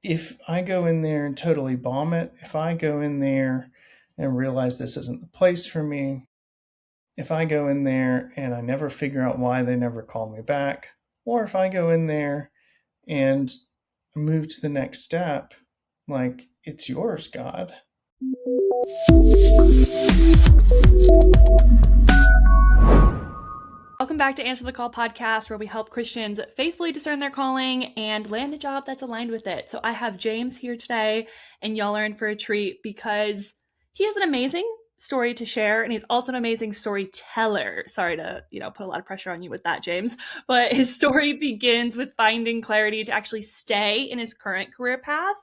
if I go in there and totally bomb it, if I go in there and realize this isn't the place for me, if I go in there and I never figure out why they never call me back, or if I go in there and move to the next step, like, it's yours, God. Welcome back to Answer the Call podcast, where we help Christians faithfully discern their calling and land a job that's aligned with it. So I have James here today, and y'all are in for a treat because he has an amazing story to share, and he's also an amazing storyteller. Sorry to, put a lot of pressure on you with that, James, but his story begins with finding clarity to actually stay in his current career path,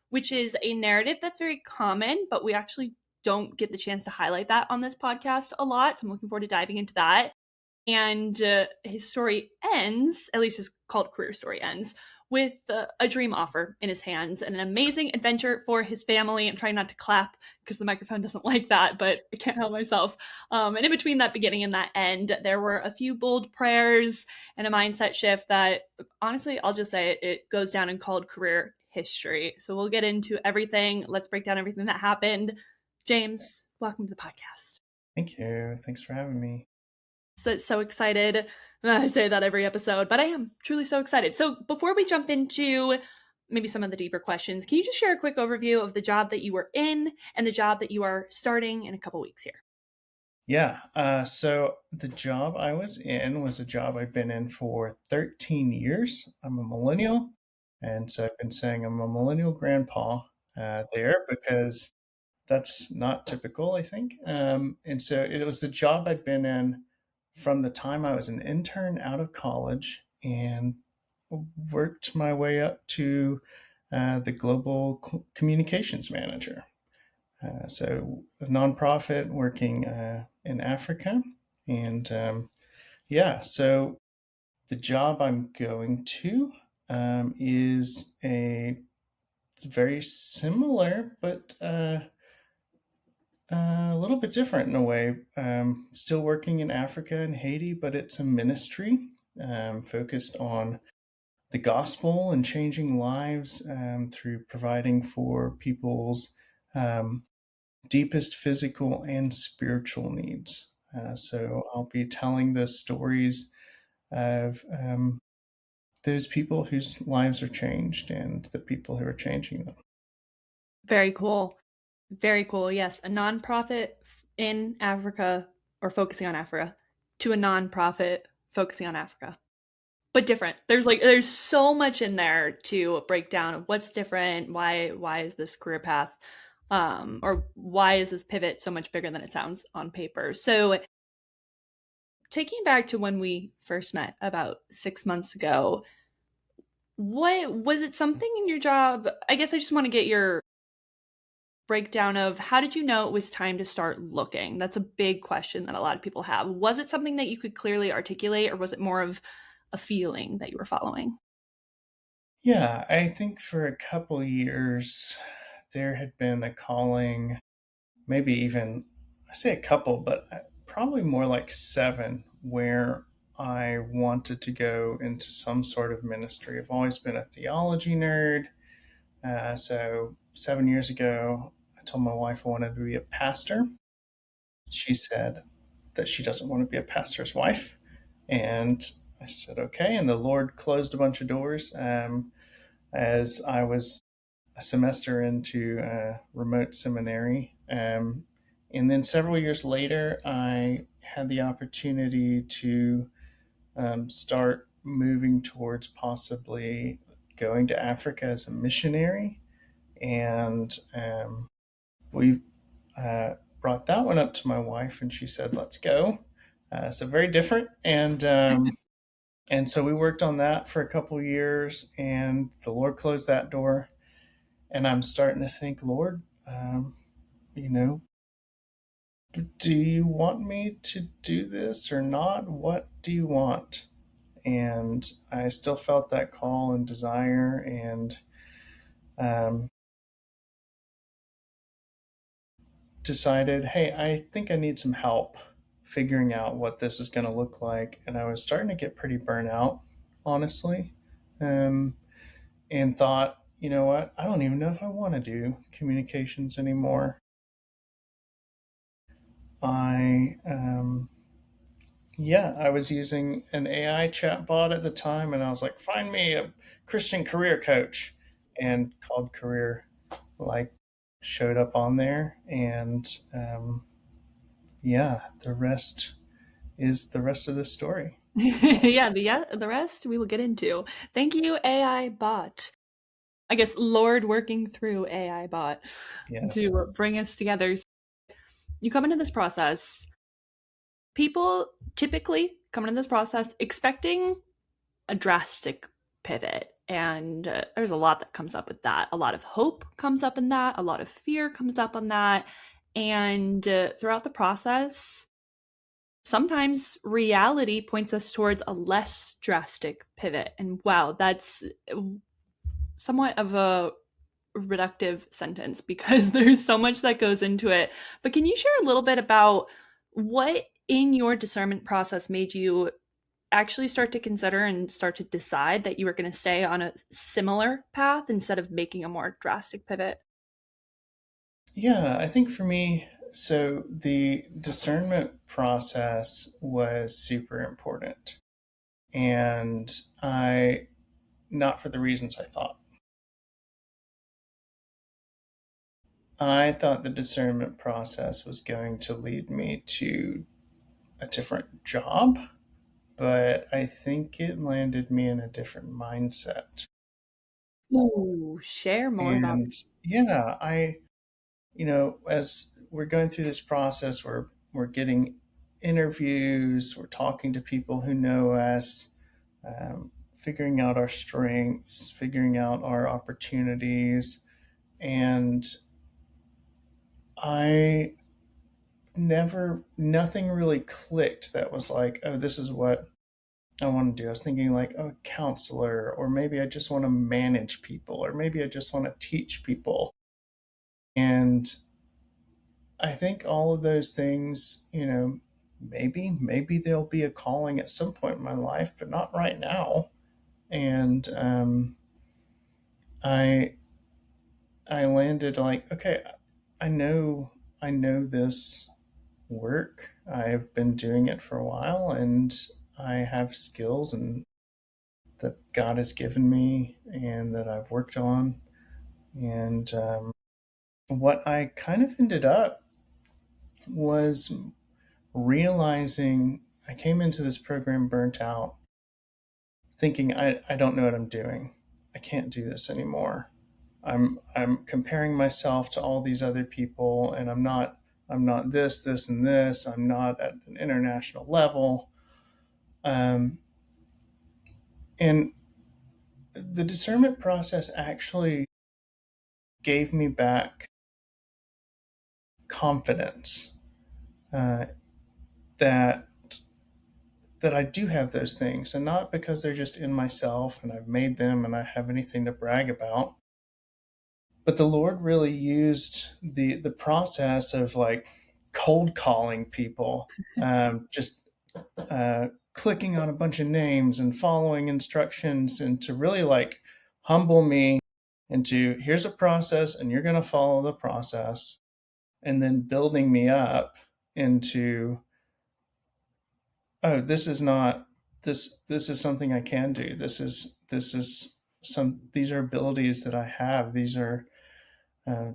which is a narrative that's very common, but we actually don't get the chance to highlight that on this podcast a lot. So I'm looking forward to diving into that. And his story ends, at least his cult career story ends, with a dream offer in his hands and an amazing adventure for his family. I'm trying not to clap because the microphone doesn't like that, but I can't help myself. And in between that beginning and that end, there were a few bold prayers and a mindset shift that, honestly, I'll just say it goes down in cult career history. So we'll get into everything. Let's break down everything that happened. James, welcome to the podcast. Thank you. Thanks for having me. So excited. I say that every episode, but I am truly so excited. So before we jump into maybe some of the deeper questions, can you just share a quick overview of the job that you were in and the job that you are starting in a couple weeks here? Yeah. So the job I was in was a job I've been in for 13 years. I'm a millennial. And so I've been saying I'm a millennial grandpa there because that's not typical, I think. And so it was the job I'd been in from the time I was an intern out of college and worked my way up to the global communications manager. So a nonprofit working in Africa. And so the job I'm going to it's very similar, but a little bit different in a way. Still working in Africa and Haiti, but it's a ministry focused on the gospel and changing lives through providing for people's deepest physical and spiritual needs. So I'll be telling the stories of those people whose lives are changed and the people who are changing them. Very cool. Very cool. Yes. A nonprofit in Africa or focusing on Africa to a nonprofit focusing on Africa. But different. There's so much in there to break down of what's different, why is this career path or why is this pivot so much bigger than it sounds on paper. So taking back to when we first met about 6 months ago, what was it something in your job? I guess I just want to get your breakdown of how did you know it was time to start looking? That's a big question that a lot of people have. Was it something that you could clearly articulate, or was it more of a feeling that you were following? Yeah, I think for a couple years there had been a calling, maybe even, I say a couple, but probably more like 7, where I wanted to go into some sort of ministry. I've always been a theology nerd. So 7 years ago, I told my wife I wanted to be a pastor. She said that she doesn't want to be a pastor's wife. And I said, okay. And the Lord closed a bunch of doors as I was a semester into remote seminary. And then several years later, I had the opportunity to start moving towards possibly going to Africa as a missionary. And we brought that one up to my wife, and she said, let's go. So very different. And so we worked on that for a couple of years, and the Lord closed that door. And I'm starting to think, Lord, you know, do you want me to do this or not? What do you want? And I still felt that call and desire, and um, decided, hey, I think I need some help figuring out what this is going to look like. And I was starting to get pretty burnt out, honestly, and thought, you know what? I don't even know if I want to do communications anymore. I Yeah, I was using an AI chatbot at the time, and I was like, find me a Christian career coach, and called career like showed up on there, and yeah, the rest of the story. Yeah, the rest we will get into. Thank you, AI bot. I guess Lord working through AI bot Yes. to bring us together. You come into this process, people typically come into this process expecting a drastic pivot. And there's a lot that comes up with that. A lot of hope comes up in that, a lot of fear comes up on that. And throughout the process, sometimes reality points us towards a less drastic pivot. And wow, that's somewhat of a reductive sentence because there's so much that goes into it. But can you share a little bit about what in your discernment process made you actually start to consider and start to decide that you were going to stay on a similar path instead of making a more drastic pivot? Yeah, I think for me, so the discernment process was super important. And I, not for the reasons I thought. I thought the discernment process was going to lead me to a different job, but I think it landed me in a different mindset. Ooh, share more about. And yeah, as we're going through this process, we're getting interviews, we're talking to people who know us, figuring out our strengths, figuring out our opportunities, and I nothing really clicked that was like, oh, this is what I want to do. I was thinking like, oh, counselor, or maybe I just want to manage people, or maybe I just want to teach people. And I think all of those things, maybe there'll be a calling at some point in my life, but not right now. And I I landed like, okay, I know this work. I've been doing it for a while, and I have skills and that God has given me and that I've worked on. And what I kind of ended up was realizing I came into this program burnt out, thinking I don't know what I'm doing. I can't do this anymore. I'm comparing myself to all these other people, and I'm not this, this, and this. I'm not at an international level. Um, and the discernment process actually gave me back confidence uh, that I do have those things, and not because they're just in myself and I've made them and I have anything to brag about. But the Lord really used the process of like cold calling people, just clicking on a bunch of names and following instructions, and to really like humble me into here's a process and you're going to follow the process, and then building me up into, oh, this is not this is something I can do. This is some these are abilities that I have. These are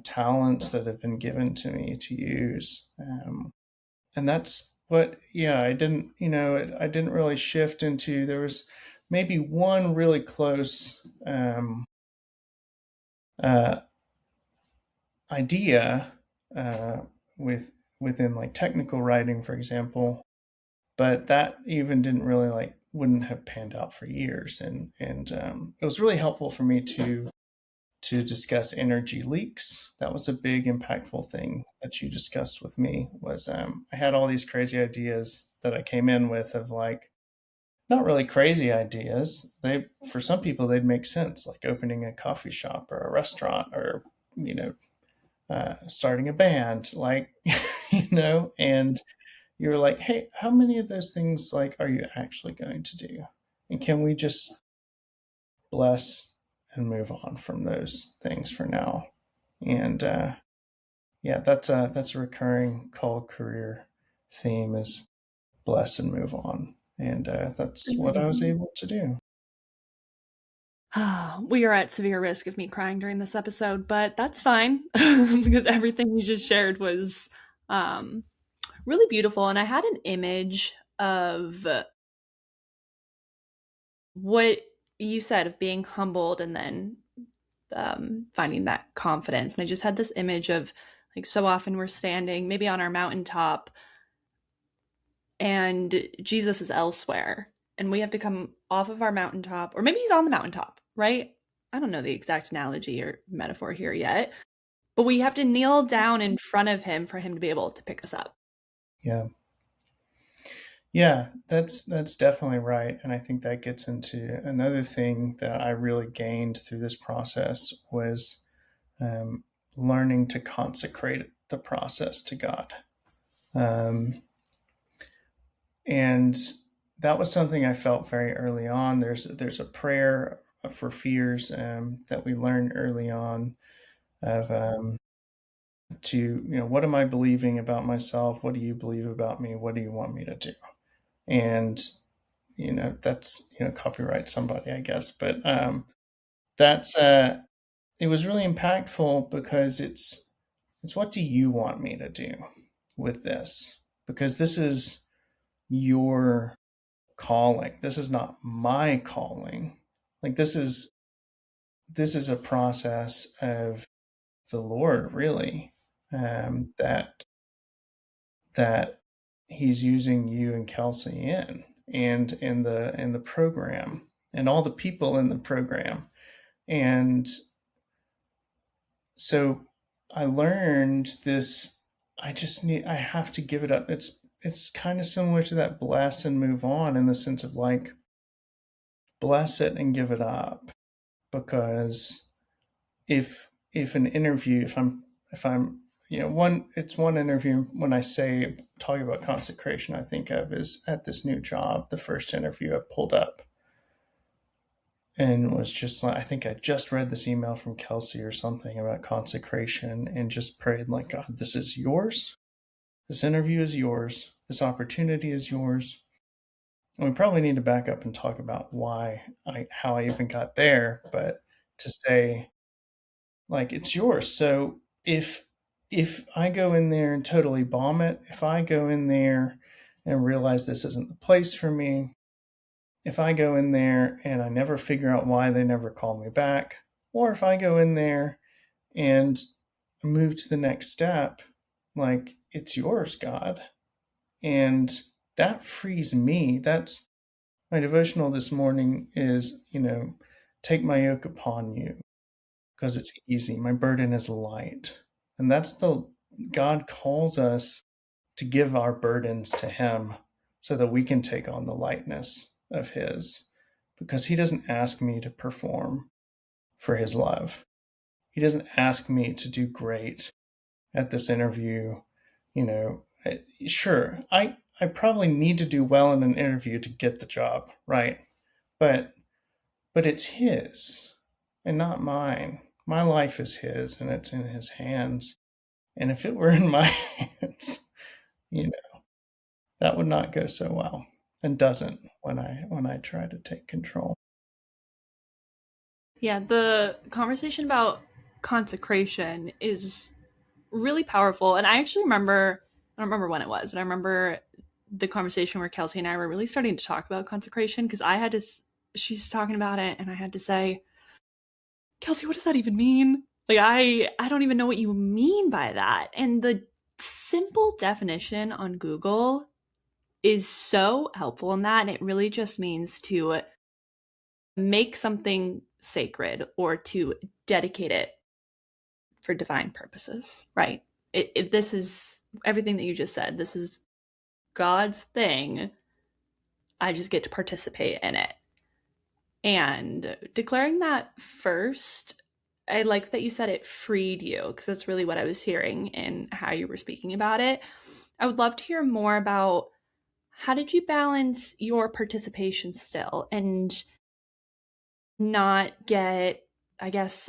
talents that have been given to me to use. And that's what, yeah, I didn't, I didn't really shift into, there was maybe one really close uh, idea uh, with within like technical writing, for example, but that even didn't really like wouldn't have panned out for years, and it was really helpful for me to discuss energy leaks. That was a big impactful thing that you discussed with me. Was I had all these crazy ideas that I came in with, of like, not really crazy ideas. They, for some people, they'd make sense, like opening a coffee shop or a restaurant, or you know starting a band, like and you were like, hey, how many of those things like are you actually going to do, and can we just bless and move on from those things for now. And yeah, that's a recurring call career theme is bless and move on. And that's what I was able to do. We are at severe risk of me crying during this episode, but that's fine because everything you just shared was um, really beautiful. And I had an image of what you said of being humbled and then finding that confidence. And I just had this image of like so often we're standing maybe on our mountaintop and Jesus is elsewhere and we have to come off of our mountaintop, or maybe he's on the mountaintop, right? I don't know the exact analogy or metaphor here yet, but we have to kneel down in front of him for him to be able to pick us up. Yeah. Yeah, that's definitely right. And I think that gets into another thing that I really gained through this process was um, learning to consecrate the process to God. Um, and that was something I felt very early on. There's a prayer for fears that we learned early on of to what am I believing about myself? What do you believe about me? What do you want me to do? And that's copyright somebody, I guess, but that's it was really impactful because it's what do you want me to do with this? Because this is your calling. This is not my calling. Like this is a process of the Lord, really, that He's using you and Kelsey and in the program, and all the people in the program. And so I learned this. I have to give it up. It's kind of similar to that bless and move on, in the sense of like bless it and give it up. Because if an interview, if I'm one interview, when I say talking about consecration, I think of is at this new job, the first interview I pulled up and was just like, I think I just read this email from Kelsey or something about consecration and just prayed like, God, this is yours. This interview is yours. This opportunity is yours. And we probably need to back up and talk about how I even got there, but to say like it's yours. So if I go in there and totally bomb it, if I go in there and realize this isn't the place for me, if I go in there and I never figure out why they never call me back, or if I go in there and move to the next step, like it's yours, God. And that frees me. That's my devotional this morning is, take my yoke upon you because it's easy. My burden is light. And God calls us to give our burdens to Him so that we can take on the lightness of His. Because He doesn't ask me to perform for His love. He doesn't ask me to do great at this interview. Sure, I probably need to do well in an interview to get the job, right? But it's His and not mine. My life is His and it's in His hands. And if it were in my hands, you know, that would not go so well, and doesn't when I try to take control. Yeah, the conversation about consecration is really powerful. And I actually remember, I don't remember when it was, but I remember the conversation where Kelsey and I were really starting to talk about consecration because she's talking about it and I had to say, Kelsey, what does that even mean? Like, I don't even know what you mean by that. And the simple definition on Google is so helpful in that. And it really just means to make something sacred or to dedicate it for divine purposes, right? This is everything that you just said. This is God's thing. I just get to participate in it. And declaring that first, I like that you said it freed you because that's really what I was hearing in how you were speaking about it. I would love to hear more about how did you balance your participation still and not get I guess,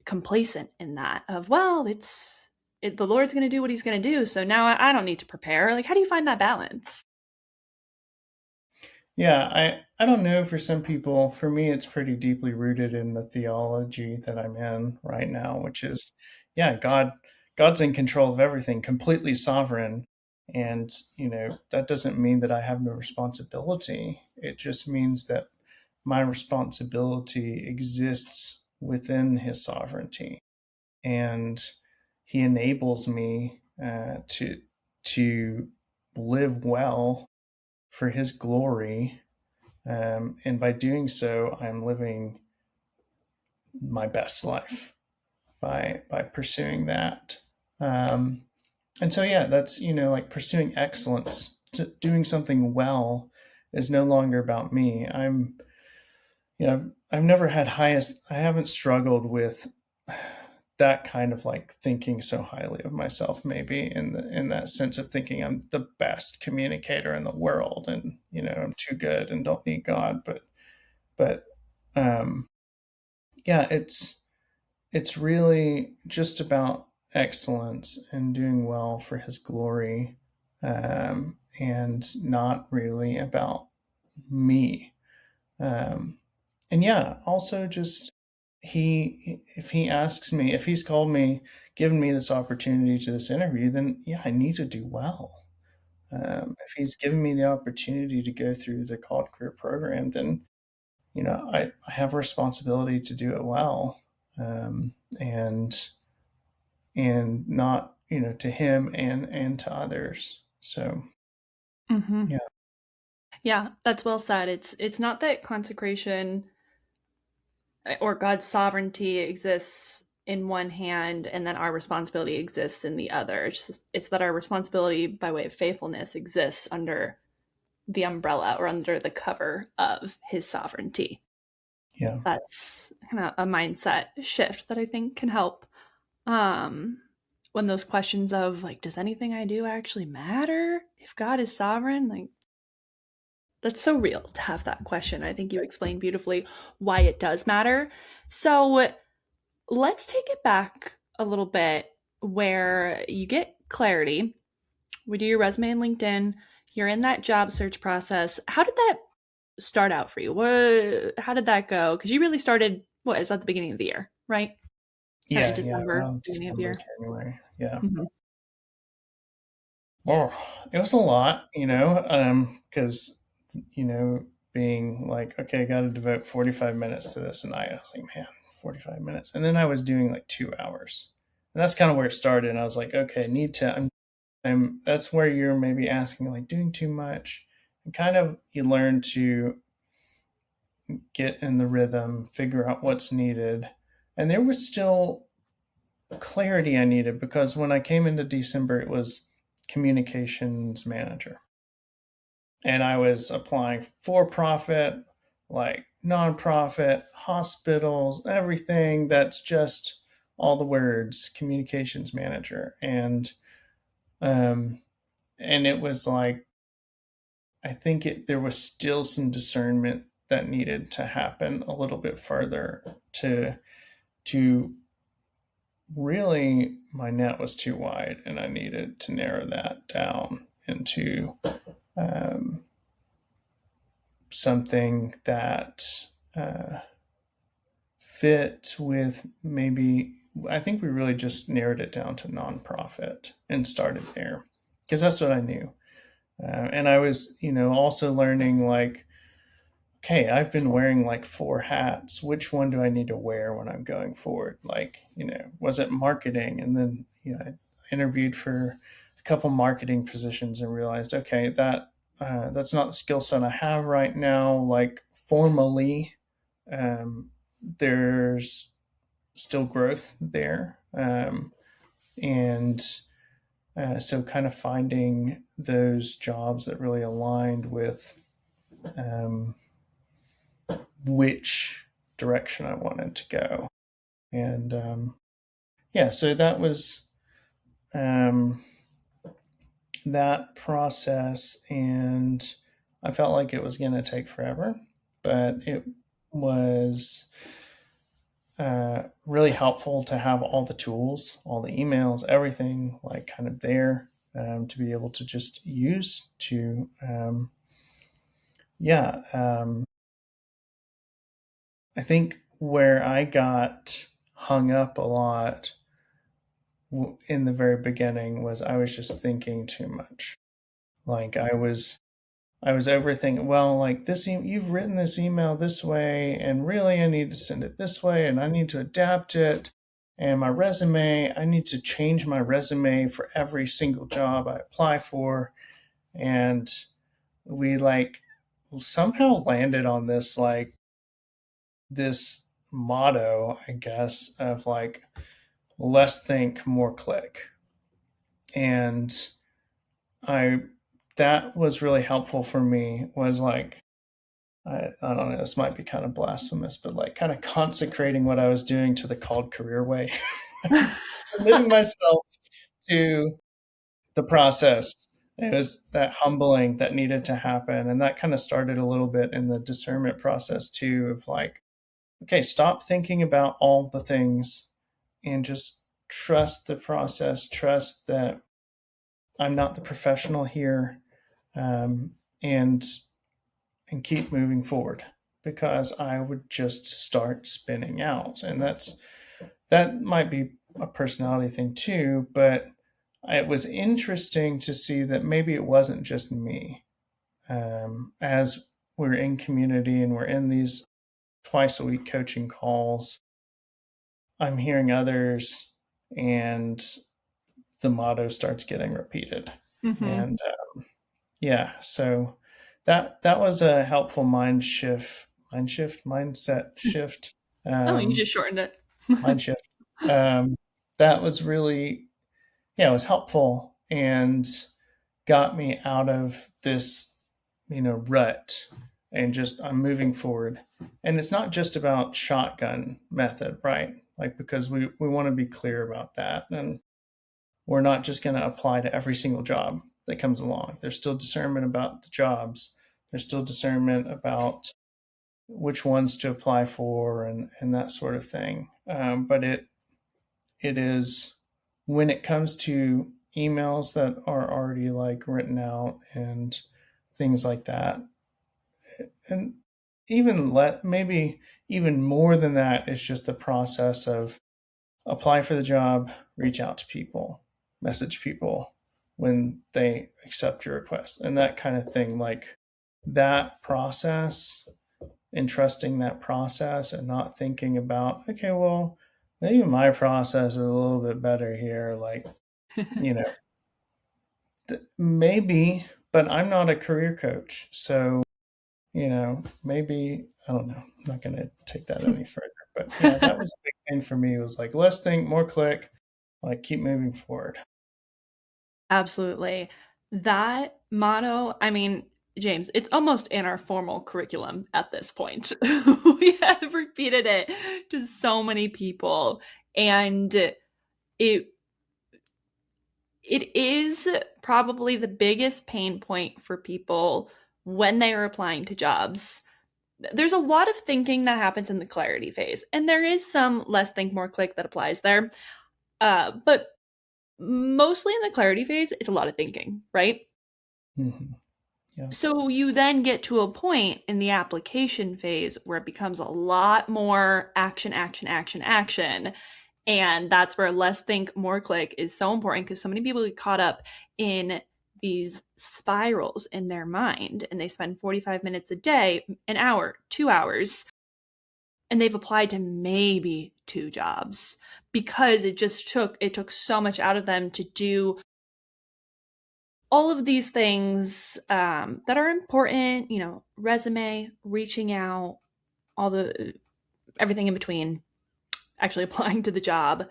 complacent in that of, well, the Lord's going to do what he's going to do. So now I don't need to prepare. Like, how do you find that balance? Yeah, I don't know for some people. For me, it's pretty deeply rooted in the theology that I'm in right now, which is, yeah, God's in control of everything, completely sovereign. And, that doesn't mean that I have no responsibility. It just means that my responsibility exists within his sovereignty. And he enables me to live well for his glory. And by doing so, I'm living my best life by pursuing that. Um, and so, yeah, that's, like pursuing excellence, doing something well is no longer about me. I've never had I haven't struggled with that kind of like thinking so highly of myself, maybe in that sense of thinking I'm the best communicator in the world, and I'm too good and don't need God. But um, yeah, it's really just about excellence and doing well for his glory, and not really about me. um, and yeah, also just if he asks me, if he's called me, given me this opportunity to this interview, then yeah, I need to do well. If he's given me the opportunity to go through the called career program, then I have a responsibility to do it well, um, and not to him and to others. So Mm-hmm. yeah, Yeah, that's well said. It's not that consecration or God's sovereignty exists in one hand and then our responsibility exists in the other. It's that our responsibility by way of faithfulness exists under the umbrella or under the cover of his sovereignty. yeah, That's kind of a mindset shift that I think can help, um when those questions of like, does anything I do actually matter if God is sovereign? Like, that's so real to have that question. I think you explained beautifully why it does matter. So let's take it back a little bit where you get clarity. We do your resume and LinkedIn. You're in that job search process. How did that start out for you? How did that go? Because you really started, what, is at the beginning of the year, right? Kind of yeah, December, around beginning of the December, year. January. Yeah. Mhm. Oh, it was a lot, because, being like, okay, I got to devote 45 minutes to this. And I was like, man, 45 minutes. And then I was doing like 2 hours. And that's kind of where it started. And I was like, okay, that's where you're maybe asking, like, doing too much. And kind of you learn to get in the rhythm, figure out what's needed. And there was still clarity I needed, because when I came into December, it was communications manager. And I was applying for profit, like nonprofit, hospitals, everything that's just all the words communications manager. Um, and it was like, I think there was still some discernment that needed to happen a little bit further to really, my net was too wide, and I needed to narrow that down into um, something that uh, fit with maybe. I think we really just narrowed it down to nonprofit and started there, because that's what I knew. And I was, also learning, like, okay, I've been wearing like four hats. Which one do I need to wear when I'm going forward? Like, was it marketing? And then, I interviewed for a couple marketing positions and realized, okay, that's not the skill set I have right now. Like, formally, there's still growth there. And so kind of finding those jobs that really aligned with um, which direction I wanted to go. And yeah, so that was um, that process. And I felt like it was going to take forever, but it was really helpful to have all the tools, all the emails, everything like kind of there, to be able to just use to, yeah. I think where I got hung up a lot in the very beginning was I was just thinking too much. Like I was overthinking, well, like this, you've written this email this way, and really I need to send it this way, and I need to adapt it. And my resume, I need to change my resume for every single job I apply for. And we like somehow landed on this, like, this motto, I guess, of like less think, more click. And I, that was really helpful for me, was like, I don't know, this might be kind of blasphemous, but like kind of consecrating what I was doing to the called career way, committing myself to the process. It was that humbling that needed to happen. And that kind of started a little bit in the discernment process too, of like, okay, stop thinking about all the things and just trust the process, trust that I'm not the professional here, um, and keep moving forward, because I would just start spinning out. And that might be a personality thing too, but it was interesting to see that maybe it wasn't just me. As we're in community and we're in these twice a week coaching calls, I'm hearing others, and the motto starts getting repeated. Mm-hmm. And yeah, so that was a helpful mindset shift, Oh, you um, just shortened it. mind shift. Um, that was really, yeah, it was helpful and got me out of this, rut, and just I'm moving forward. And it's not just about shotgun method, right? Like, because we want to be clear about that, and we're not just going to apply to every single job that comes along. There's still discernment about the jobs. There's still discernment about which ones to apply for, and that sort of thing. But it is, when it comes to emails that are already like written out and things like that, and even maybe even more than that is just the process of apply for the job, reach out to people, message people when they accept your request, and that kind of thing. Like, that process, and trusting that process, and not thinking about, okay, well, maybe my process is a little bit better here. Like, you know, maybe, but I'm not a career coach. So, maybe, I don't know. I'm not going to take that any further. But yeah, that was a big thing for me. It was like, less think, more click, like keep moving forward. Absolutely. That motto, I mean, James, it's almost in our formal curriculum at this point. We have repeated it to so many people, and it it is probably the biggest pain point for people when they are applying to jobs. There's a lot of thinking that happens in the clarity phase, and there is some less think more click that applies there. But mostly in the clarity phase, it's a lot of thinking, right? Hmm. Yeah. So you then get to a point in the application phase where it becomes a lot more action, action, action, action. And that's where less think, more click is so important, because so many people get caught up in these spirals in their mind, and they spend 45 minutes a day, an hour, 2 hours, and they've applied to maybe two jobs because it took so much out of them to do all of these things that are important, resume, reaching out, all the everything in between, actually applying to the job.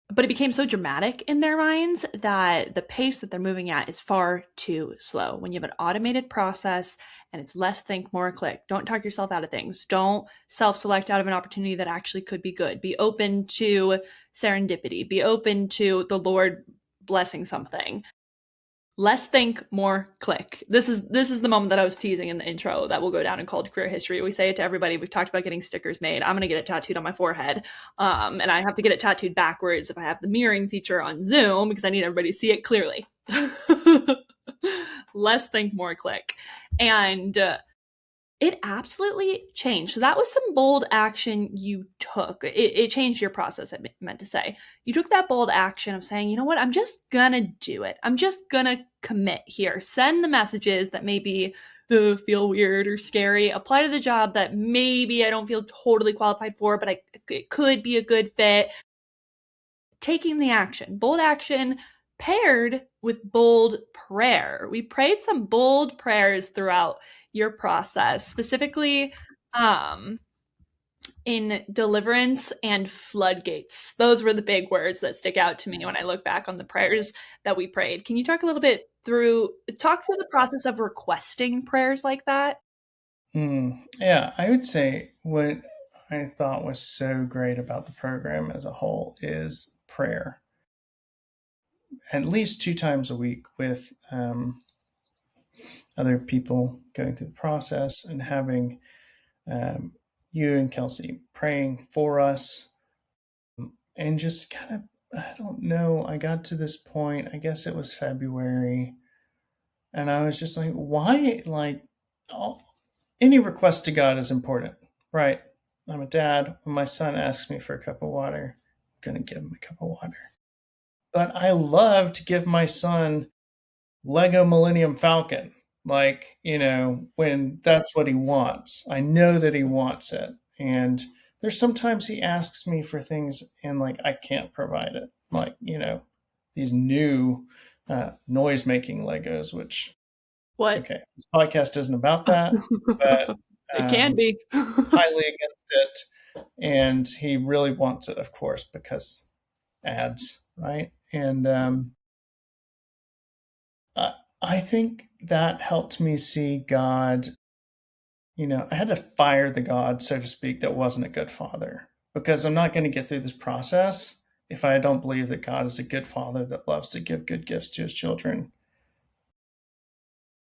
But it became so dramatic in their minds that the pace that they're moving at is far too slow. When you have an automated process and it's less think, more click, don't talk yourself out of things. Don't self select out of an opportunity that actually could be good. Be open to serendipity, be open to the Lord blessing something. Less think, more click. This is the moment that I was teasing in the intro that will go down in cult career history. We say it to everybody. We've talked about getting stickers made. I'm gonna get it tattooed on my forehead, and I have to get it tattooed backwards if I have the mirroring feature on Zoom because I need everybody to see it clearly. Less think, more click, and it absolutely changed. So that was some bold action you took. It changed your process, I meant to say. You took that bold action of saying, you know what, I'm just gonna do it. I'm just gonna commit here. Send the messages that maybe feel weird or scary. Apply to the job that maybe I don't feel totally qualified for, but it could be a good fit. Taking the action, bold action paired with bold prayer. We prayed some bold prayers throughout your process, specifically um, in deliverance and floodgates. Those were the big words that stick out to me when I look back on the prayers that we prayed. Can you talk a little bit talk through the process of requesting prayers like that? Yeah, I would say what I thought was so great about the program as a whole is prayer. At least 2 times a week with other people going through the process and having um, you and Kelsey praying for us and just kind of, I don't know, I got to this point, I guess it was February, and I was just like, why? Like, all, any request to God is important, right? I'm a dad. When my son asks me for a cup of water, I'm going to give him a cup of water. But I love to give my son Lego Millennium Falcon. Like, when that's what he wants. I know that he wants it. And there's sometimes he asks me for things and like I can't provide it. Like, these new noise making Legos, which, What? okay, this podcast isn't about that, but It can be. highly against it. And he really wants it, of course, because ads, right? And I think that helped me see God. I had to fire the God, so to speak, that wasn't a good father because I'm not going to get through this process if I don't believe that God is a good father that loves to give good gifts to his children.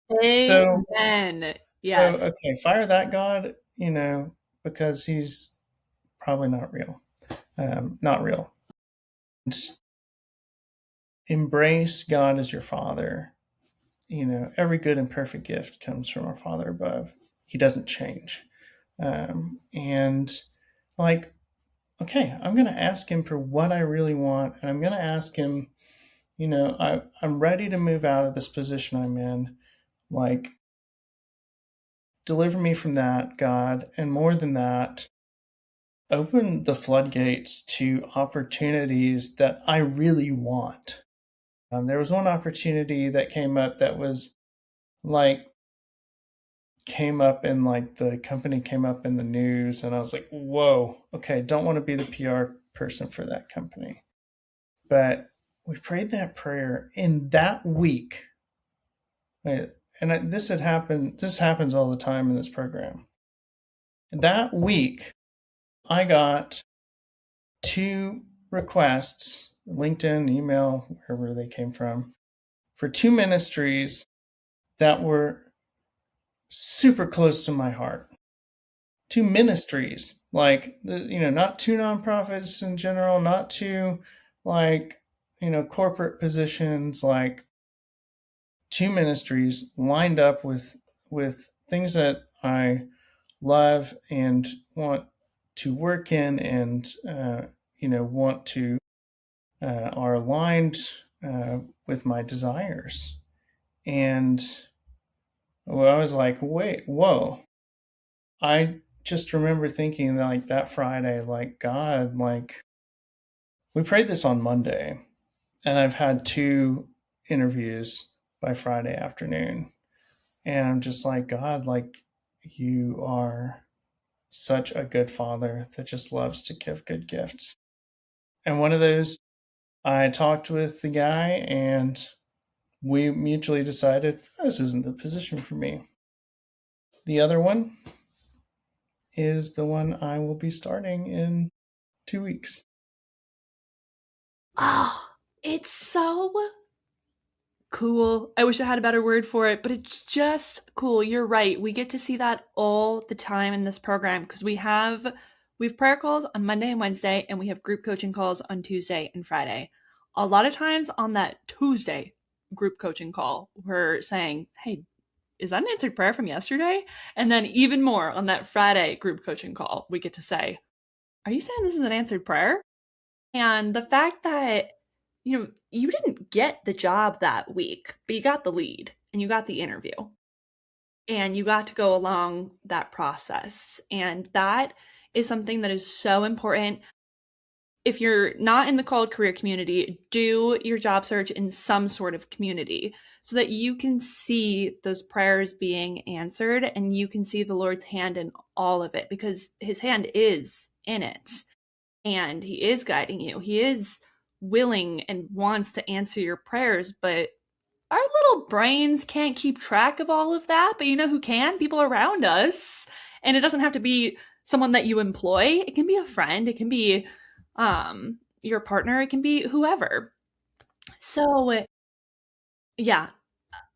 So, Amen. so Yes. okay, fire that God, because he's probably not real. Not real. And embrace God as your father. Every good and perfect gift comes from our Father above. He doesn't change. And like, okay, I'm going to ask him for what I really want. And I'm going to ask him, I'm ready to move out of this position I'm in. Like, deliver me from that, God. And more than that, open the floodgates to opportunities that I really want. There was one opportunity that came up that was like, came up in like the company came up in the news and I was like, whoa, okay, don't want to be the PR person for that company. But we prayed that prayer in that week. And this happens all the time in this program. That week, I got 2 requests, LinkedIn, email, wherever they came from, for 2 ministries that were super close to my heart. 2 ministries, like, not 2 nonprofits in general, not 2 like, corporate positions, like 2 ministries lined up with things that I love and want to work in and want to are aligned with my desires. And well, I was like, wait, whoa. I just remember thinking that, like, that Friday, like, God, like, we prayed this on Monday, and I've had 2 interviews by Friday afternoon. And I'm just like, God, like, you are such a good father that just loves to give good gifts. And one of those, I talked with the guy, and we mutually decided this isn't the position for me. The other one is the one I will be starting in 2 weeks. Oh, it's so cool. I wish I had a better word for it, but it's just cool. You're right. We get to see that all the time in this program because we have prayer calls on Monday and Wednesday, and we have group coaching calls on Tuesday and Friday. A lot of times on that Tuesday group coaching call, we're saying, "Hey, is that an answered prayer from yesterday?" And then even more on that Friday group coaching call, we get to say, "Are you saying this is an answered prayer?" And the fact that, you didn't get the job that week, but you got the lead and you got the interview and you got to go along that process. And that is something that is so important. If you're not in the called career community, do your job search in some sort of community so that you can see those prayers being answered and you can see the Lord's hand in all of it because his hand is in it and he is guiding you. He is willing and wants to answer your prayers, but our little brains can't keep track of all of that. But you know who can? People around us. And it doesn't have to be someone that you employ, it can be a friend, it can be your partner, it can be whoever. So, yeah,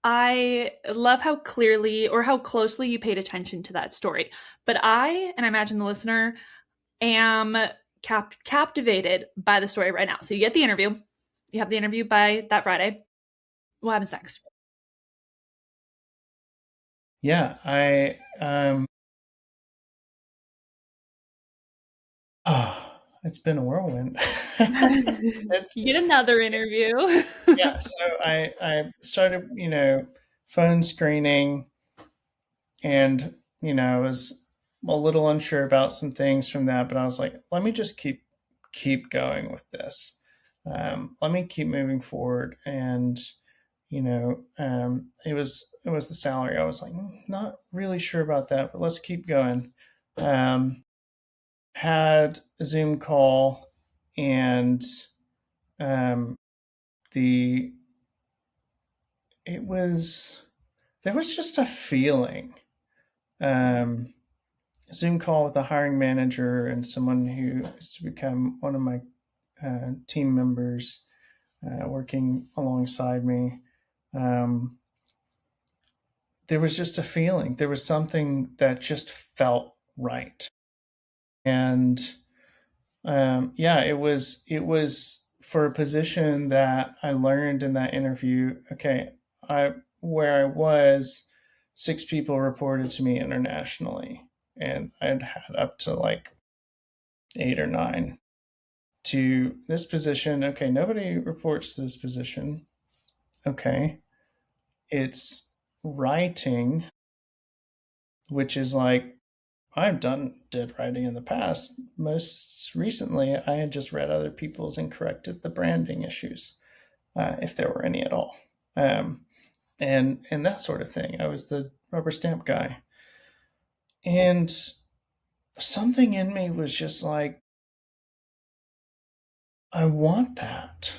I love how clearly or how closely you paid attention to that story. But and I imagine the listener, am captivated by the story right now. So you get the interview. You have the interview by that Friday. What happens next? Yeah, it's been a whirlwind. It's You get another interview. Yeah, so I started, phone screening, and I was a little unsure about some things from that, but I was like, let me just keep going with this. Let me keep moving forward, and it was the salary. I was like, not really sure about that, but let's keep going. Um, had a Zoom call, and um, the it was there was just a feeling. Um, Zoom call with a hiring manager and someone who is to become one of my team members, working alongside me. Um, there was just a feeling. There was something that just felt right, and yeah, it was for a position that I learned in that interview. Okay, I where I was, six people reported to me internationally, and I'd had up to like eight or nine. To this position, okay, nobody reports to this position. Okay, it's writing, which is like I've did writing in the past. Most recently, I had just read other people's and corrected the branding issues, if there were any at all, um, and that sort of thing. I was the rubber stamp guy, and something in me was just like, I want that.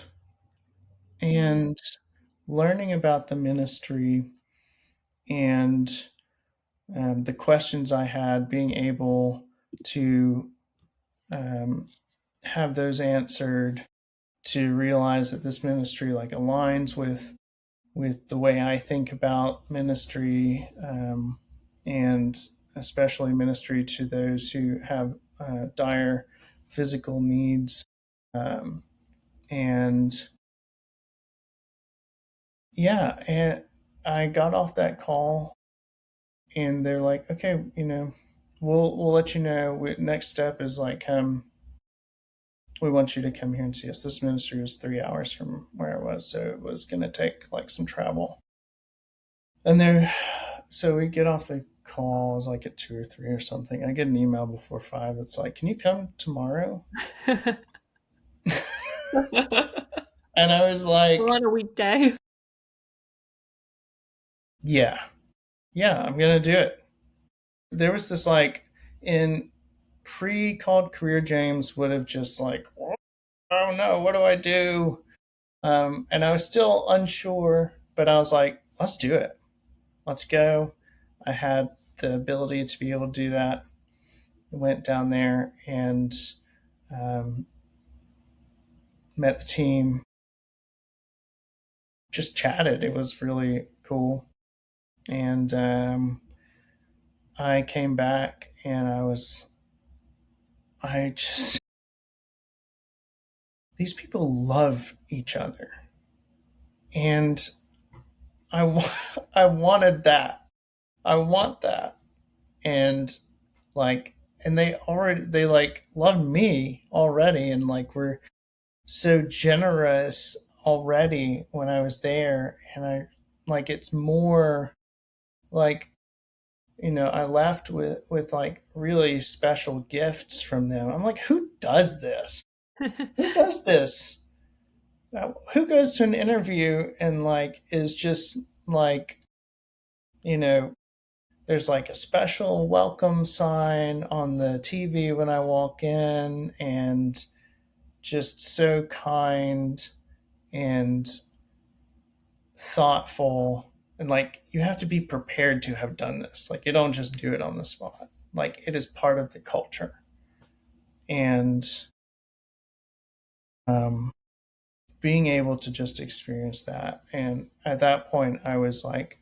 And learning about the ministry and the questions I had, being able to um, have those answered, to realize that this ministry like aligns with the way I think about ministry, and especially ministry to those who have dire physical needs. Um, and yeah, and I got off that call, and they're like, okay, we'll let you know. Next step is like, we want you to come here and see us. This ministry was 3 hours from where I was, so it was going to take like some travel. And there, so we get off the call. It was like at 2 or 3 or something. I get an email before 5 that's like, "Can you come tomorrow?" And I was We're like, on a weekday. "Yeah, yeah, I'm gonna do it." There was this like in pre-called career, James would have just like, "Oh no, what do I do?" And I was still unsure, but I was like, "Let's do it. Let's go." I had the ability to be able to do that. I went down there and um, met the team, just chatted. It was really cool. And I came back and I just, these people love each other. And I wanted that. I want that. And like, and they like love me already. And like, we're so generous already when I was there. And like, it's more like, I left with like really special gifts from them. I'm like, who does this? Who does this? Who goes to an interview and like is just like, you know, there's like a special welcome sign on the TV when I walk in, and just so kind and thoughtful. And like, you have to be prepared to have done this. Like, you don't just do it on the spot. Like, it is part of the culture. And um, being able to just experience that. And at that point, I was like,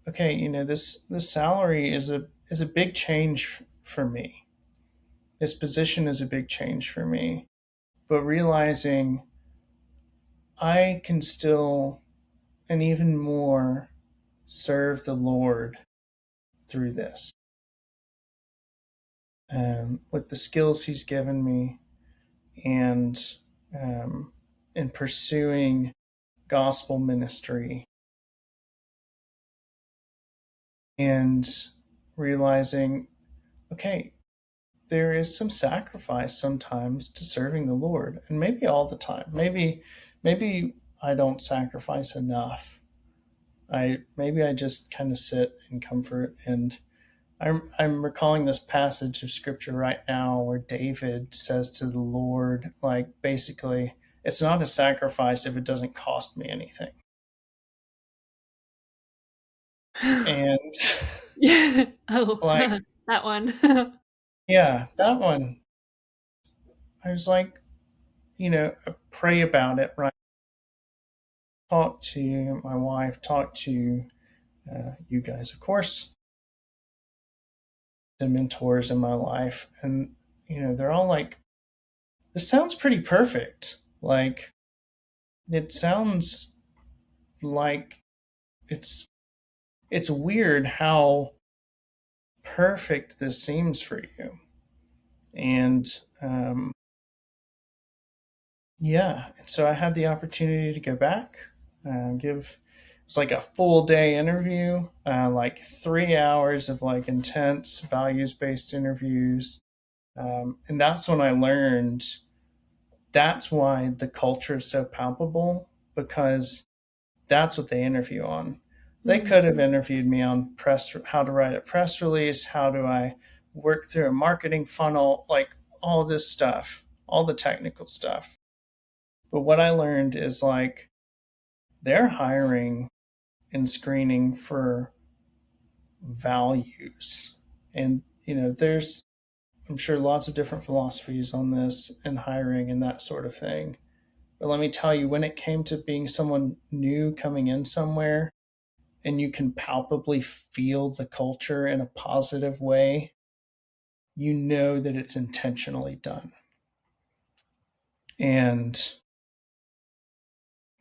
okay, this salary is a big change for me. This position is a big change for me. But realizing I can still, and even more, serve the Lord through this, with the skills He's given me, and um, in pursuing gospel ministry, and realizing, okay, there is some sacrifice sometimes to serving the Lord, and maybe all the time. Maybe I don't sacrifice enough. I just kind of sit in comfort. And I'm recalling this passage of scripture right now where David says to the Lord, like, basically, it's not a sacrifice if it doesn't cost me anything. And Yeah. Oh, like, that one. yeah, that one, I was like, I pray about it, right? Talk to my wife, talk to you guys, of course, the mentors in my life. And, they're all like, this sounds pretty perfect. Like, it sounds like it's it's weird how perfect this seems for you. And yeah, so I had the opportunity to go back, give, it was like a full day interview, like 3 hours of like intense values based interviews. And that's when I learned that's why the culture is so palpable, because that's what they interview on. They Mm. could have interviewed me on how to write a press release, how do I work through a marketing funnel, like all this stuff, all the technical stuff. But what I learned is like, they're hiring and screening for values. And, there's, I'm sure, lots of different philosophies on this and hiring and that sort of thing. But let me tell you, when it came to being someone new coming in somewhere, and you can palpably feel the culture in a positive way, you know that it's intentionally done. And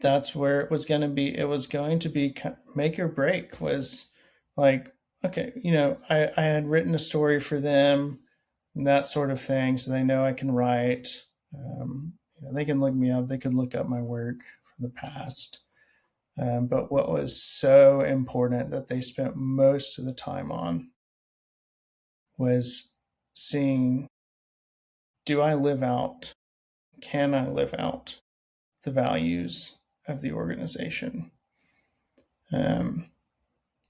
that's where it was going to be. It was going to be make or break. Was like, okay, I had written a story for them and that sort of thing. So they know I can write. They can look me up. They could look up my work from the past. But what was so important that they spent most of the time on was seeing, do I live out, can I live out the values of the organization? Um,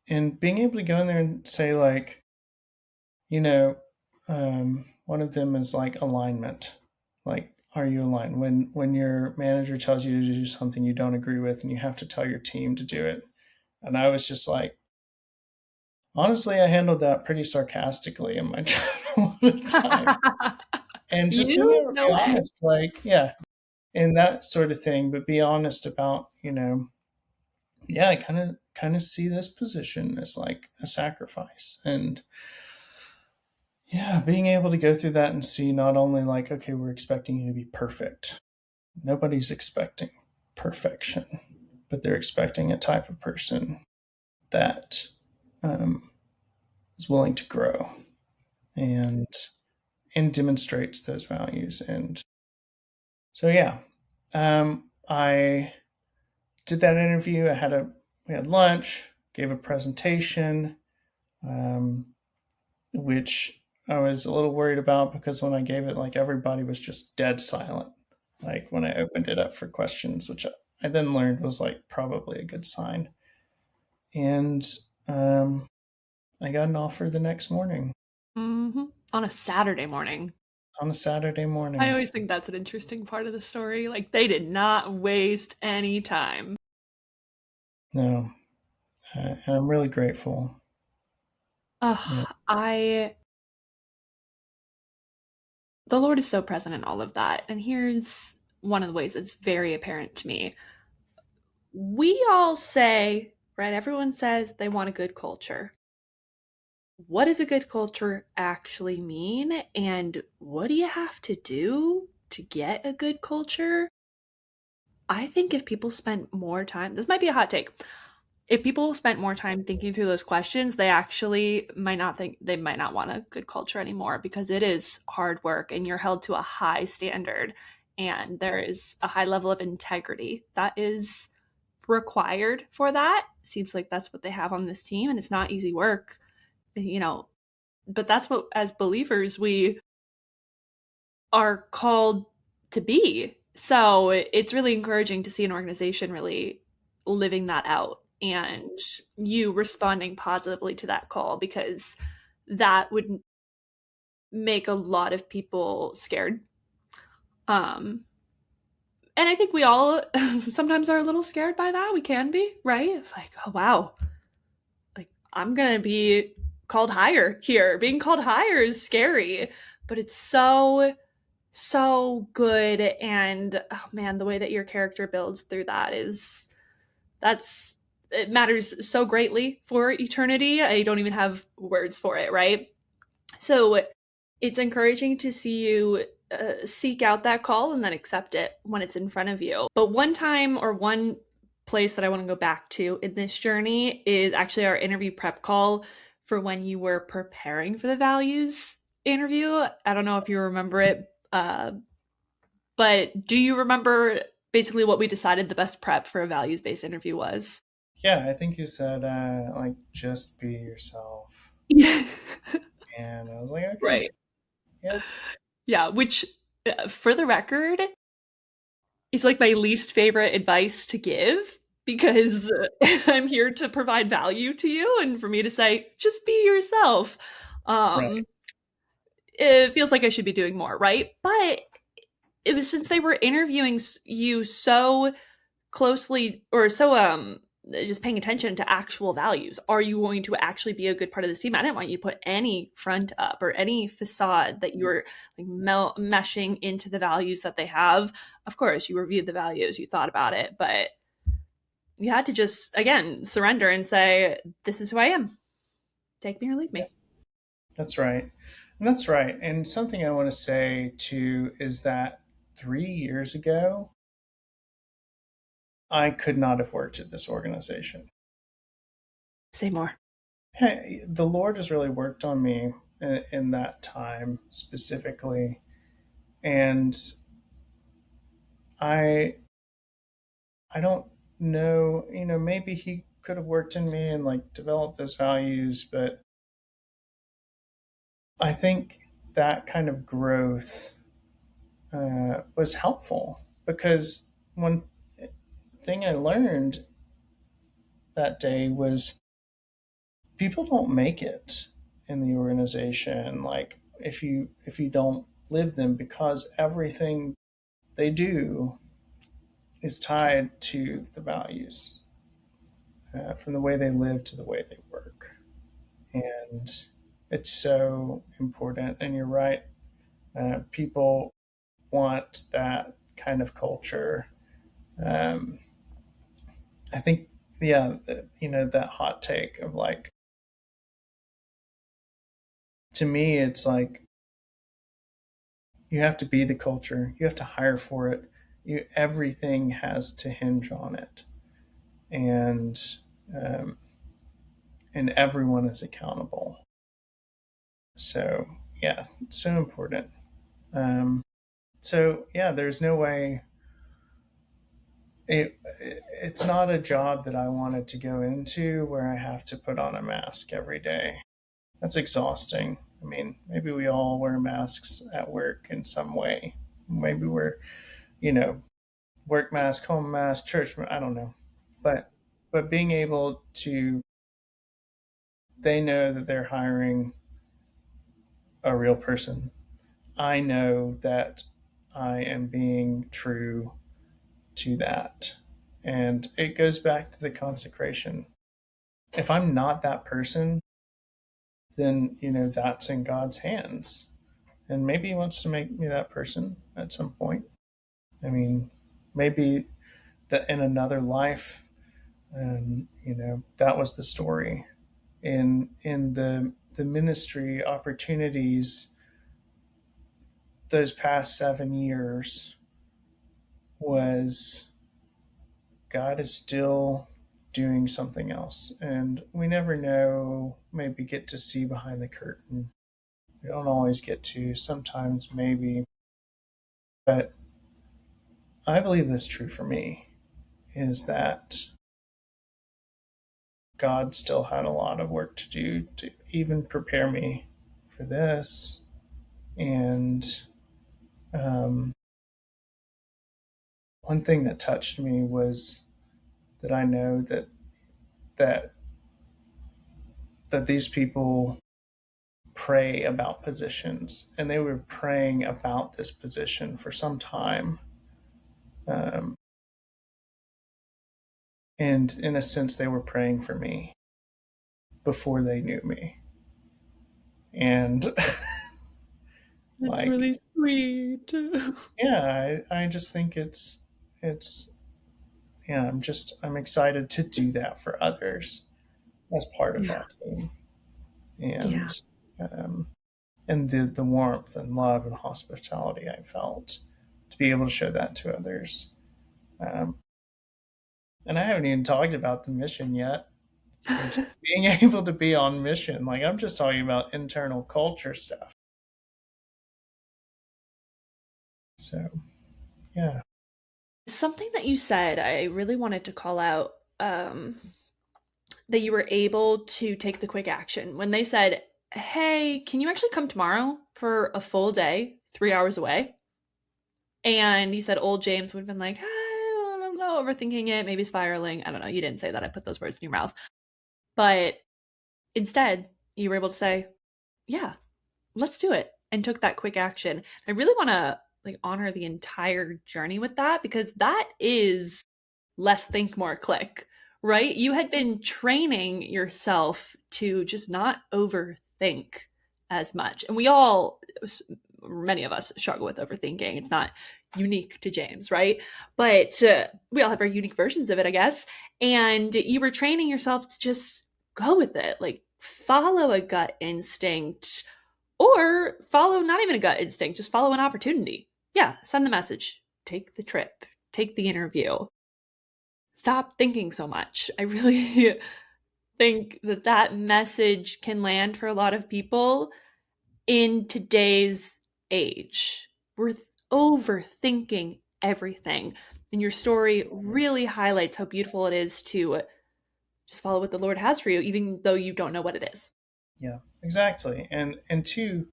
and being able to go in there and say, like, you know, one of them is like alignment. Like, are you aligned? When your manager tells you to do something you don't agree with, and you have to tell your team to do it. And I was just like, honestly, I handled that pretty sarcastically in my job a lot of time. And just being You? able to No be way. honest, like, yeah, and that sort of thing, but be honest about, yeah, I kind of see this position as like a sacrifice. And yeah, being able to go through that and see not only like, okay, we're expecting you to be perfect. Nobody's expecting perfection, but they're expecting a type of person that um, is willing to grow and demonstrates those values. And so yeah, I did that interview. We had lunch, gave a presentation, um, which I was a little worried about because when I gave it, like everybody was just dead silent. Like when I opened it up for questions, which I then learned was like probably a good sign. And um, I got an offer the next morning On a Saturday morning. on a Saturday I morning. always think that's an interesting part of the story. Like, they did not waste any time. No, and I'm really grateful. Yeah, I the Lord is so present in all of that. And here's one of the ways it's very apparent to me. We all say, right? Everyone says they want a good culture. What does a good culture actually mean? And what do you have to do to get a good culture? I think if people spent more time, this might be a hot take. If people spent more time thinking through those questions, they might not want a good culture anymore because it is hard work and you're held to a high standard and there is a high level of integrity that is required for that. Seems like that's what they have on this team and it's not easy work, you know, but that's what as believers we are called to be. So it's really encouraging to see an organization really living that out and you responding positively to that call because that would make a lot of people scared. Um, and I think we all sometimes are a little scared by that. We can be, right? Like, oh wow, like I'm gonna be called higher here. Being called higher is scary, but it's so good. And oh man, the way that your character builds through that is that's it matters so greatly for eternity. I don't even have words for it, right? So it's encouraging to see you seek out that call and then accept it when it's in front of you. But one time or one place that I want to go back to in this journey is actually our interview prep call for when you were preparing for the values interview. I don't know if you remember it, but do you remember basically what we decided the best prep for a values based interview was? yeah. I think you said like just be yourself, Yeah. and I was like, okay, Right. yeah, Yeah, which for the record is like my least favorite advice to give because I'm here to provide value to you and for me to say just be yourself. right, Um it feels like I should be doing more, right? But it was since they were interviewing you so closely or so just paying attention to actual values. Are you going to actually be a good part of this team? I didn't want you to put any front up or any facade that you were like meshing into the values that they have. Of course, you reviewed the values, you thought about it, but you had to just again surrender and say, "This is who I am. Take me or leave yeah, me." that's right, and that's right. And something I want to say too is that 3 years ago, I could not have worked at this organization. Say more. Hey, the Lord has really worked on me in that time specifically, and I I don't know, maybe He could have worked in me and like developed those values, but I think that kind of growth was helpful because one thing I learned that day was people don't make it in the organization like if you don't live them because everything they do is tied to the values from the way they live to the way they work, and it's so important. And you're right, people want that kind of culture. um, I think yeah, that hot take of like, to me, it's like you have to be the culture, you have to hire for it. Everything has to hinge on it, and um, and everyone is accountable. So yeah, so important. Um, so yeah, there's no way it's not a job that I wanted to go into where I have to put on a mask every day. That's exhausting. I mean, maybe we all wear masks at work in some way. Maybe we're, you know, work mask, home mask, church. I don't know, but being able to, they know that they're hiring a real person. I know that I am being true to that, and it goes back to the consecration. If I'm not that person, then that's in God's hands, and maybe He wants to make me that person at some point. I mean, maybe that in another life, and that was the story in the ministry opportunities those past 7 years was God is still doing something else, and we never know. Maybe get to see behind the curtain. We don't always get to. Sometimes maybe, but I believe this is true for me. Is that God still had a lot of work to do to even prepare me for this. And um, one thing that touched me was that I know that that these people pray about positions, and they were praying about this position for some time. Um, and in a sense, they were praying for me before they knew me. And That's like, really sweet. yeah, I just think it's yeah, I'm excited to do that for others as part of Yeah. that team, Yeah. and um, and the warmth and love and hospitality I felt to be able to show that to others. Um, and I haven't even talked about the mission yet, and just being able to be on mission. Like, I'm just talking about internal culture stuff. So yeah, Something that you said, I really wanted to call out, that you were able to take the quick action. When they said, "Hey, can you actually come tomorrow for a full day, 3 hours away?" And you said old James would have been like, "Hey, I don't know, overthinking it, maybe spiraling." I don't know. You didn't say that. I put those words in your mouth. But instead, you were able to say, "Yeah, let's do it," and took that quick action. I really want to like honor the entire journey with that, because that is less think, more click, right? You had been training yourself to just not overthink as much. And we all, many of us, struggle with overthinking. It's not unique to James, right? But we all have our unique versions of it, I guess. And you were training yourself to just go with it, like follow a gut instinct, or follow not even a gut instinct, just follow an opportunity. Yeah, send the message, take the trip, take the interview, stop thinking so much. I really think that that message can land for a lot of people in today's age. We're overthinking everything. And your story really highlights how beautiful it is to just follow what the Lord has for you, even though you don't know what it is. yeah, exactly. And two,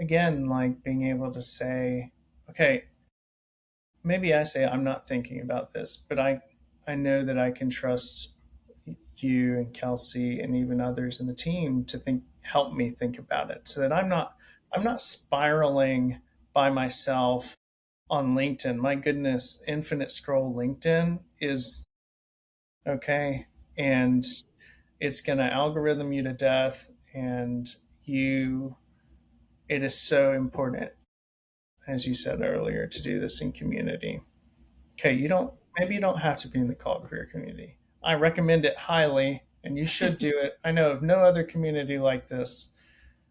again, like being able to say, okay, maybe I say I'm not thinking about this, but I know that I can trust you and Kelsey and even others in the team to help me think about it, so that I'm not spiraling by myself on LinkedIn. My goodness, infinite scroll LinkedIn is okay, and it's going to algorithm you to death, and you it is so important, as you said earlier, to do this in community. Okay, you don't maybe you don't have to be in the call career community. I recommend it highly, and you should do it. I know of no other community like this.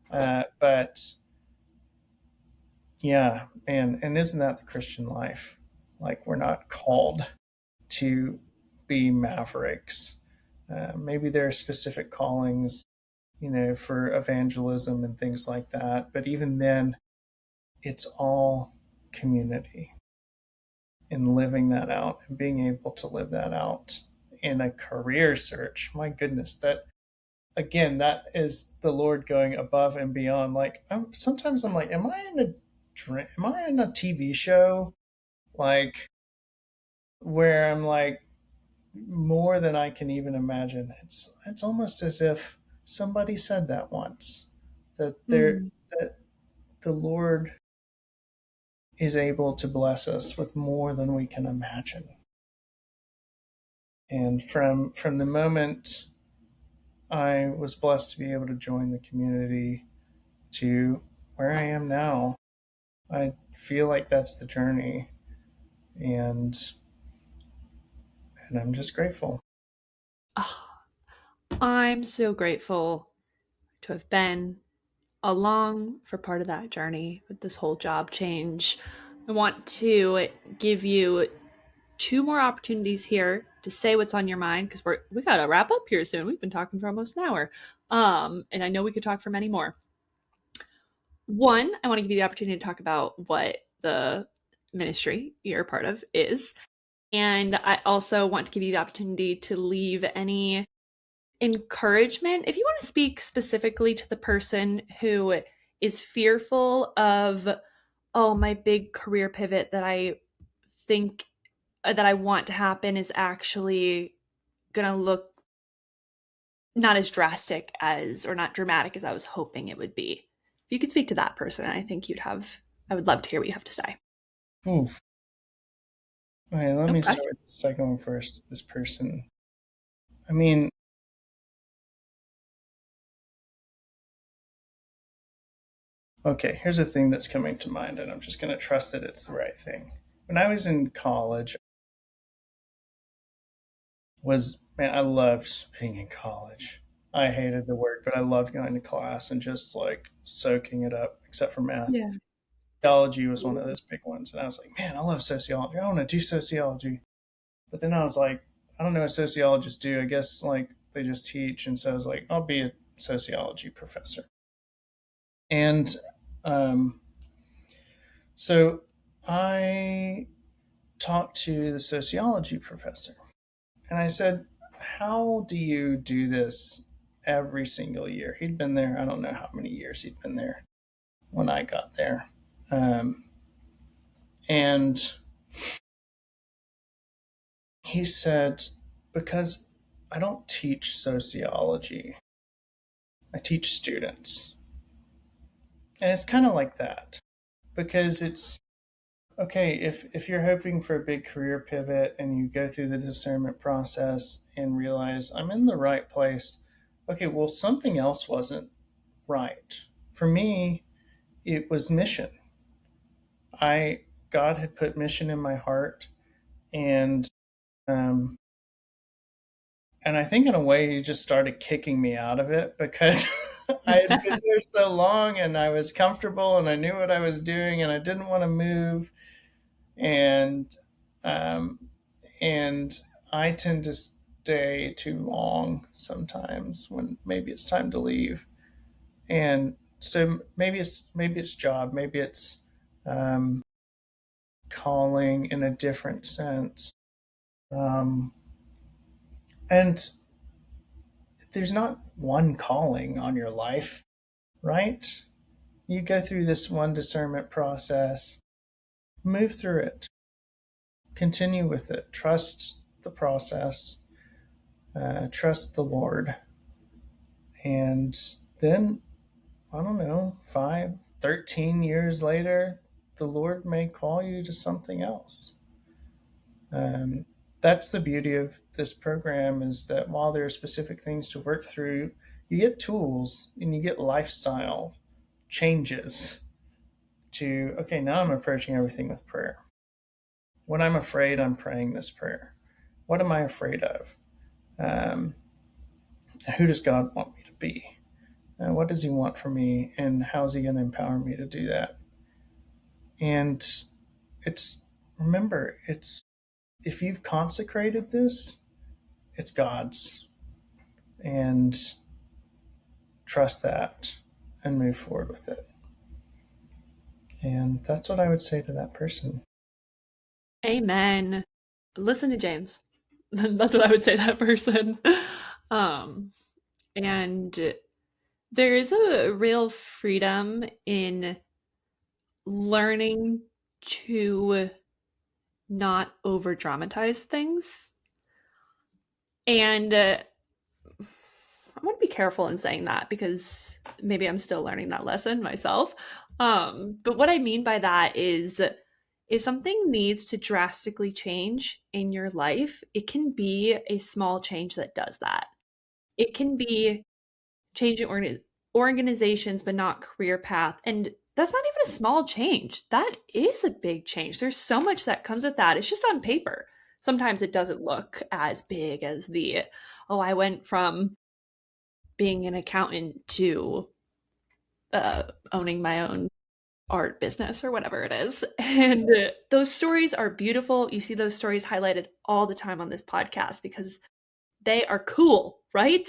But yeah, and isn't that the Christian life? Like, we're not called to be mavericks. Maybe there are specific callings, for evangelism and things like that. But even then, it's all community and living that out and being able to live that out in a career search. My goodness, that again, that is the Lord going above and beyond. Like, sometimes I'm like, am I in a TV show? Like, where I'm like more than I can even imagine. It's almost as if somebody said that once, Mm. that the Lord is able to bless us with more than we can imagine. And from the moment I was blessed to be able to join the community to where I am now, I feel like that's the journey, and I'm just grateful. Oh, I'm so grateful to have been along for part of that journey with this whole job change. I want to give you two more opportunities here to say what's on your mind because we gotta wrap up here soon. We've been talking for almost an hour. And I know we could talk for many more. One, I want to give you the opportunity to talk about what the ministry you're a part of is. And I also want to give you the opportunity to leave any encouragement. If you want to speak specifically to the person who is fearful of, oh, my big career pivot that I think that I want to happen is actually going to look not as drastic as or not dramatic as I was hoping it would be. If you could speak to that person, I think I would love to hear what you have to say. Ooh. Okay, let me Okay. start with the second one first. This person. I mean, okay, here's a thing that's coming to mind, and I'm just going to trust that it's the right thing. When I was in college, man, I loved being in college. I hated the work, but I loved going to class and just like soaking it up, except for math. Yeah. Sociology was one of those big ones, and I was like, man, I love sociology. I want to do sociology. But then I was like, I don't know what sociologists do. I guess like they just teach, and so I was like, I'll be a sociology professor. And um, so I talked to the sociology professor, and I said, how do you do this every single year? He'd been there, I don't know how many years he'd been there when I got there. Um, and he said, because I don't teach sociology, I teach students. And it's kind of like that because it's okay if you're hoping for a big career pivot and you go through the discernment process and realize I'm in the right place. Okay, well, something else wasn't right. For me, it was mission. I God had put mission in my heart, and um, and I think in a way he just started kicking me out of it because I had been there so long and I was comfortable and I knew what I was doing and I didn't want to move, and um, and I tend to stay too long sometimes when maybe it's time to leave, and so maybe it's job, maybe it's um, calling in a different sense. Um, and there's not one calling on your life, right? You go through this one discernment process, move through it, continue with it, trust the process, trust the Lord. And then, I don't know, 13 years later, the Lord may call you to something else. Um, that's the beauty of this program, is that while there are specific things to work through, you get tools and you get lifestyle changes to, okay, now I'm approaching everything with prayer. When I'm afraid, I'm praying this prayer. What am I afraid of? Um, who does God want me to be? What does He want from me? And how is He going to empower me to do that? And it's, remember, it's, if you've consecrated this, it's God's. And trust that and move forward with it. And that's what I would say to that person. Amen. Listen to James. That's what I would say to that person. Um, and there is a real freedom in learning to not over dramatize things. And I want to be careful in saying that because maybe I'm still learning that lesson myself. But what I mean by that is if something needs to drastically change in your life, it can be a small change that does that. It can be changing organizations, but not career path. And that's not even a small change. That is a big change. There's so much that comes with that. It's just on paper. Sometimes it doesn't look as big as the, oh, I went from being an accountant to owning my own art business or whatever it is. And those stories are beautiful. You see those stories highlighted all the time on this podcast because they are cool, right?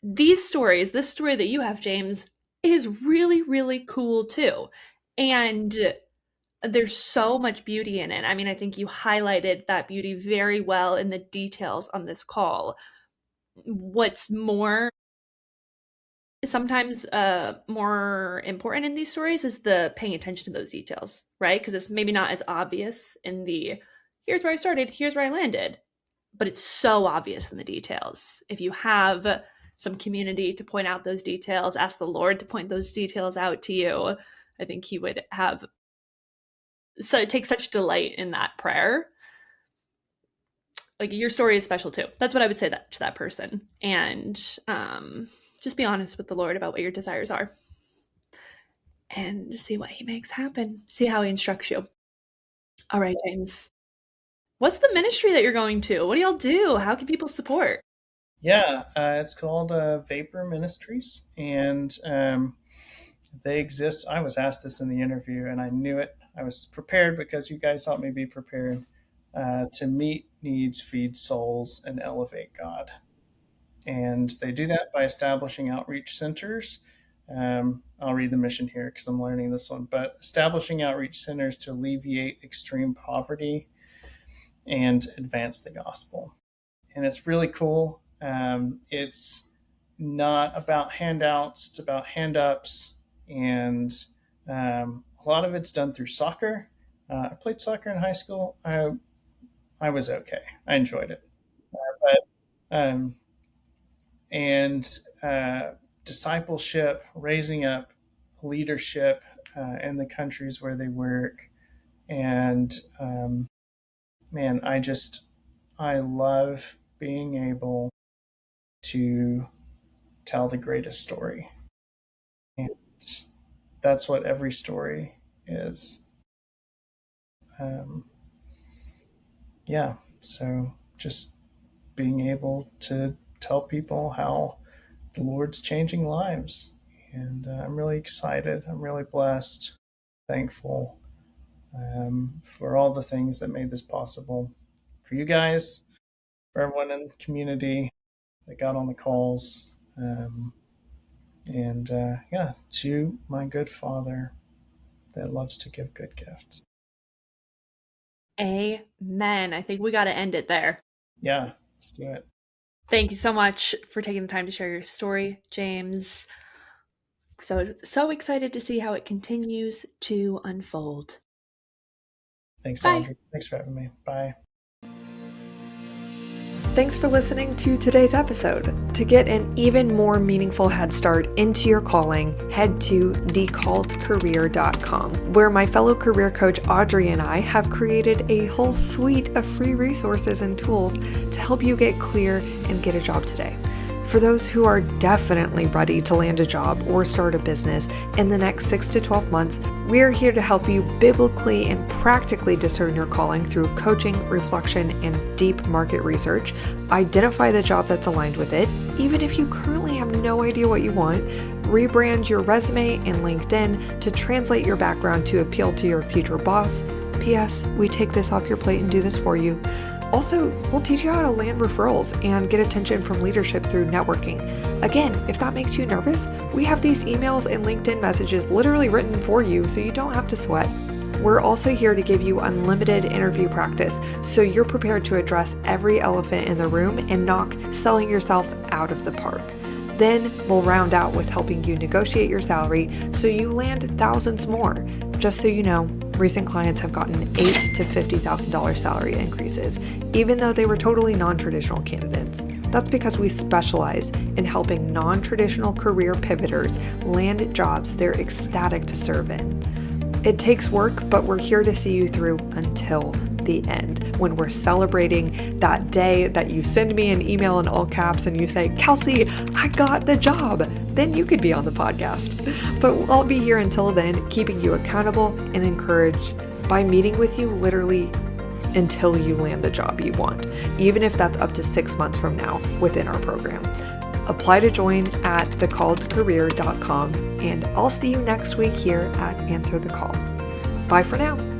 These stories, this story that you have, James, is really, really cool too. And there's so much beauty in it. I mean, I think you highlighted that beauty very well in the details on this call. What's more, sometimes more important in these stories is the paying attention to those details, right? Because it's maybe not as obvious in the here's where I started, here's where I landed, but it's so obvious in the details. If you have some community to point out those details, ask the Lord to point those details out to you, I think He would have so take such delight in that prayer. Like, your story is special too. That's what I would say that to that person. And just be honest with the Lord about what your desires are and see what He makes happen. See how He instructs you. All right, James. What's the ministry that you're going to? What do y'all do? How can people support? Yeah, it's called Vapor Ministries, and they exist. I was asked this in the interview, and I knew it. I was prepared because you guys helped me be prepared to meet needs, feed souls, and elevate God. And they do that by establishing outreach centers. I'll read the mission here because I'm learning this one. But establishing outreach centers to alleviate extreme poverty and advance the gospel. And it's really cool. It's not about handouts, it's about hand ups. And a lot of it's done through soccer. I played soccer in high school. I was okay. I enjoyed it. But and discipleship, raising up leadership in the countries where they work. And man, I love being able to tell the greatest story. And that's what every story is. Um, yeah, so just being able to tell people how the Lord's changing lives. And I'm really excited. I'm really blessed, thankful for all the things that made this possible. For you guys, for everyone in the community that got on the calls. And yeah, to my good Father that loves to give good gifts. Amen. I think we got to end it there. Yeah, let's do it. Thank you so much for taking the time to share your story, James. So excited to see how it continues to unfold. Thanks, Bye. Audrey. Thanks for having me. Bye. Thanks for listening to today's episode. To get an even more meaningful head start into your calling, head to thecalledcareer.com, where my fellow career coach Audrey and I have created a whole suite of free resources and tools to help you get clear and get a job today. For those who are definitely ready to land a job or start a business in the next 6 to 12 months, we're here to help you biblically and practically discern your calling through coaching, reflection, and deep market research. Identify the job that's aligned with it, even if you currently have no idea what you want. Rebrand your resume and LinkedIn to translate your background to appeal to your future boss. P.S. We take this off your plate and do this for you. Also, we'll teach you how to land referrals and get attention from leadership through networking. Again, if that makes you nervous, we have these emails and LinkedIn messages literally written for you so you don't have to sweat. We're also here to give you unlimited interview practice so you're prepared to address every elephant in the room and knock selling yourself out of the park. Then we'll round out with helping you negotiate your salary so you land thousands more. Just so you know, recent clients have gotten $8,000 to $50,000 salary increases, even though they were totally non-traditional candidates. That's because we specialize in helping non-traditional career pivoters land jobs they're ecstatic to serve in. It takes work, but we're here to see you through until the end, when we're celebrating that day that you send me an email in all caps and you say, "Kelsey, I got the job." Then you could be on the podcast. But I'll be here until then, keeping you accountable and encouraged by meeting with you literally until you land the job you want, even if that's up to 6 months from now within our program. Apply to join at thecalledcareer.com, and I'll see you next week here at Answer the Call. Bye for now.